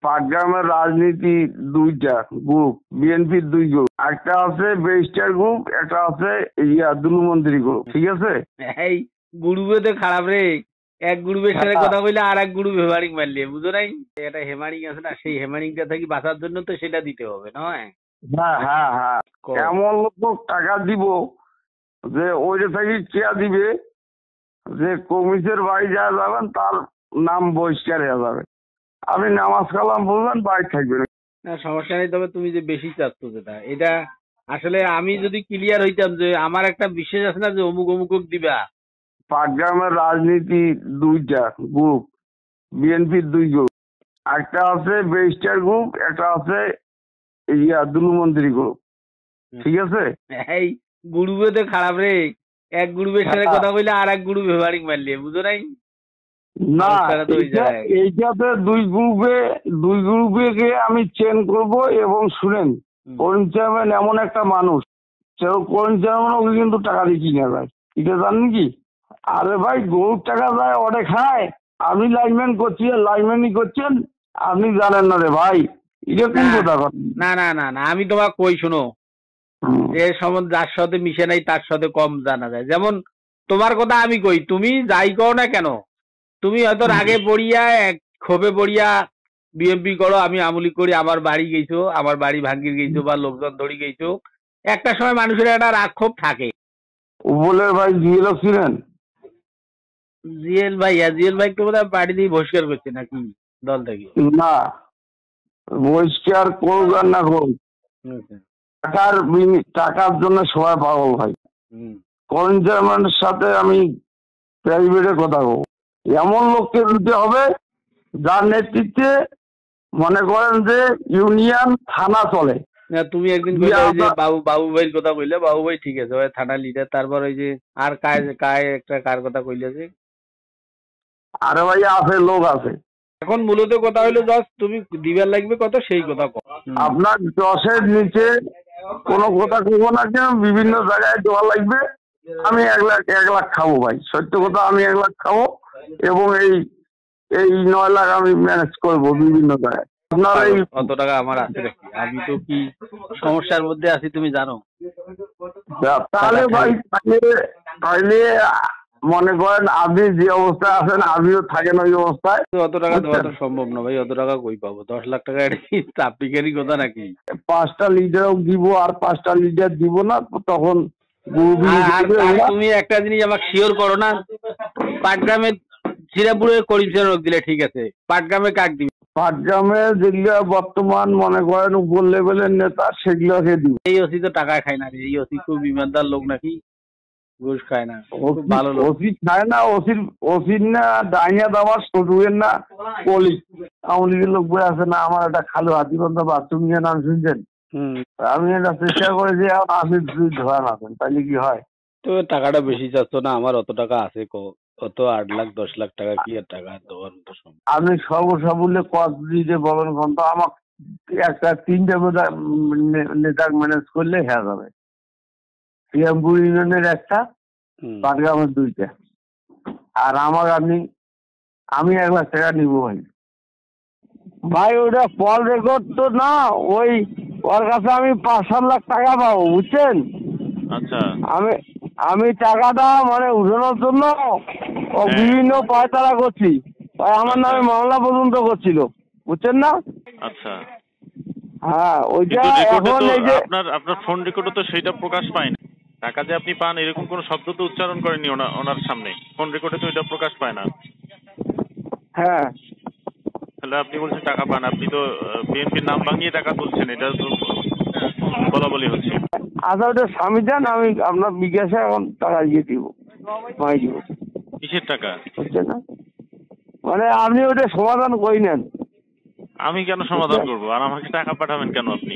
পাটগ্রামের রাজনীতি দুইটা গ্রুপ, বিএনপির দুই গ্রুপ, একটা আছে ব্যারিস্টার গ্রুপ, একটা আছে দুলুমন্ত্রী গ্রুপ, ঠিক আছে? এই গ্রুপে তো খারাপ রে, এক গ্রুপের সাথে কথা বললে আর এক গ্রুপ হেমারিং মারলে, বুঝো নাই? এটা হেমারিং আছে না, সেই হেমারিংটা থেকে বাঁচার জন্য তো সেটা দিতে হবে, নয়? হ্যাঁ হ্যাঁ হ্যাঁ, এমন লোক টাকা দিব যে ওইটা থেকে চেয়া দিবে যে কমিটির বাড়ি যা যাবেন তার নাম বহিষ্কার হয়ে যাবে, আপনি নামাজ কালাম বলবেন বাড়ি থাকবেন। না সমস্যা নেই, তবে তুমি যে বেশি চাচ্ছ যেটা, এটা আসলে আমি যদি ক্লিয়ার হইতাম যে আমার একটা বিশ্বাস আছে না যে অমুক অমুক দিবা। পাটগ্রামের রাজনীতি দুইটা গ্রুপ, বিএনপির দুই গ্রুপ, একটা আছে ব্যারিস্টার গ্রুপ, একটা আছে দুলুমন্ত্রী গ্রুপ, ঠিক আছে? এই গ্রুপে তো খারাপ রে, এক গ্রুপের সাথে কথা বললে আর এক গ্রুপ হেমারিং মারলে, বুঝো নাই? না এইটাতে দুই গ্রুপে গিয়ে আমি চেন করব। এবং শুনেন, করিম চেয়ারম্যান এমন একটা মানুষ, করিম চেয়ারম্যান ওকে কিন্তু টাকা দিয়ে কিনে যায়, এটা জানেন কি? আরে ভাই, গরুর টাকা যায় ওটা খায়, আপনি লাইনম্যান করছি, লাইনম্যানই করছেন, আপনি জানেন না রে ভাই, এটা কোন কথা? না না না না, আমি তোমাকে কই শোনো, যে সম্বন্ধে যার সাথে মিশে নাই তার সাথে কম জানা যায়। যেমন তোমার কথা আমি কই, তুমি যাই করো না কেন, তুমি হয়তো রাগে পড়িয়া ক্ষোভে পড়িয়া বিএমপি করো, আমি আমলি করি, আমার বাড়ি গেছো, আমার বাড়ি ভাঙ্গির গেছো বা লোকজন ধরি গেছো, একটা সময় মানুষের একটা রাগ ক্ষোভ থাকে। বলে ভাই জিএল ছিলেন, জিএল ভাই তো বোধহয় পার্টি দিয়ে বহিষ্কার করছে নাকি দল থেকে? না, বহিষ্কার করুক আর না করুক, টাকার জন্য সবাই পাগল ভাই। করিম চেয়ারম্যানের সাথে আমি প্রাইভেটে কথা বলবো, এমন লোককে দিতে হবে যার নেতৃত্বে মনে করেন যে ইউনিয়ন থানা চলে। তুমি একদিন কইলে ওই যে বাবু ভাইয়ের কথা কইলে, বাবু ভাই ঠিক আছে, ওই থানা লিডার, তারপর ওই যে আর কায় একটা কার কথা কইলে যে, আরে ভাই আছে, লোক আছে। এখন মূলত কথা হইলো জাস্ট তুমি দিবার লাগবে কত সেই কথা কও। আপনার 10-এর নিচে কোনো কথা কইব না, কেন বিভিন্ন জায়গায় দেওয়া লাগবে। আমি 1 লাখ খাবো ভাই, সত্য কথা, আমি 1 লাখ খাবো এবং এই 9 লাখ আমি ম্যানেজ করবো বিভিন্ন জায়গায়। আপনার এই কত টাকা আমার আছে নাকি? আমি তো কি সমস্যার মধ্যে আছি তুমি জানো। তাহলে ভাই, তাহলে মনে করেন আপনি যে অবস্থায় আছেন আমিও থাকেন ওই অবস্থায়। অত টাকা দেওয়া তো সম্ভব না ভাই, অত টাকা কই পাবো? 10 লাখ টাকা চাপিকারি কথা নাকি? 5টা লিডারও দিব আর 5টা লিডার দিব না, তখন তুমি একটা জিনিস আমাকে শিওর করো না, পাটগ্রামে শ্রীরামপুরে করিম চেয়ারম্যান দিলে ঠিক আছে, পাটগ্রামে কাক দিবে? পাটগ্রামে যেগুলো বর্তমান মনে করেন উপর লেভেলের নেতা, সেগুলোকে দিব। এই ওসি তো টাকা খায় না রে, এই ওসি খুব ইমানদার লোক নাকি, ঘুষ খায় না, ভালো লোক। ওসি খায় না, ওসির না ডাইনিয়া দাবার সটুয়ের না কলি আওয়ামী লীগের লোক বই আছে না, আমার একটা খালু হাতিবন্ধ বাথরুম নিয়ে নাম শুনছেন? আমি এটা চেষ্টা করে যে আপনি ধরা না আছেন, তাহলে কি হয়? তো টাকাটা বেশি চাচ্ছ না, আমার অত টাকা আছে কত 8 লাখ 10 লাখ টাকা কি আর টাকা দেওয়ার মতো সম্ভব? আপনি সর্বসাবল্যে কত দিতে বলেন ঘন্ট, আমার একটা 3টে নেতা ম্যানেজ করলে হয়ে যাবে। শ্রীরামপুর ইউনিয়নের একটা, পাটগ্রামের 2টা, আর আমার আমি 1 লাখ টাকা নিবো ভাই। ভাই ওটা কল রেকর্ড তো না, ওর কাছে আমি 5-7 লাখ টাকা পাবো, বুঝছেন? আচ্ছা, আমি টাকাটা মানে উঠানোর জন্য বিভিন্ন পায়তারা করছি, আমার নামে মামলা পর্যন্ত করছিল, বুঝছেন না? আচ্ছা, হ্যাঁ, ওইটা এখন এই যে আপনার ফোন রেকর্ডে তো সেইটা প্রকাশ পায় না। টাকা যে আপনি পান এরকম কোনো শব্দ তো উচ্চারণ করেনি ওনার সামনে, ফোন রেকর্ডে তো এটা প্রকাশ পায় না। হ্যাঁ, তাহলে আপনি বলছেন টাকা পান, আপনি তো বিএনপির নাম ভাঙিয়ে টাকা তুলছেন, এটা তো বলা হচ্ছে। আচ্ছা, ওটা স্বামী যান, আমি আপনার বিকাশে এখন টাকা দিয়ে দিব, মাই দিব। কিসের টাকা? বুঝছেন না, মানে আপনি ওটা সমাধান করে নেন। আমি কেন সমাধান করবো? আর আমাকে টাকা পাঠাবেন কেন আপনি?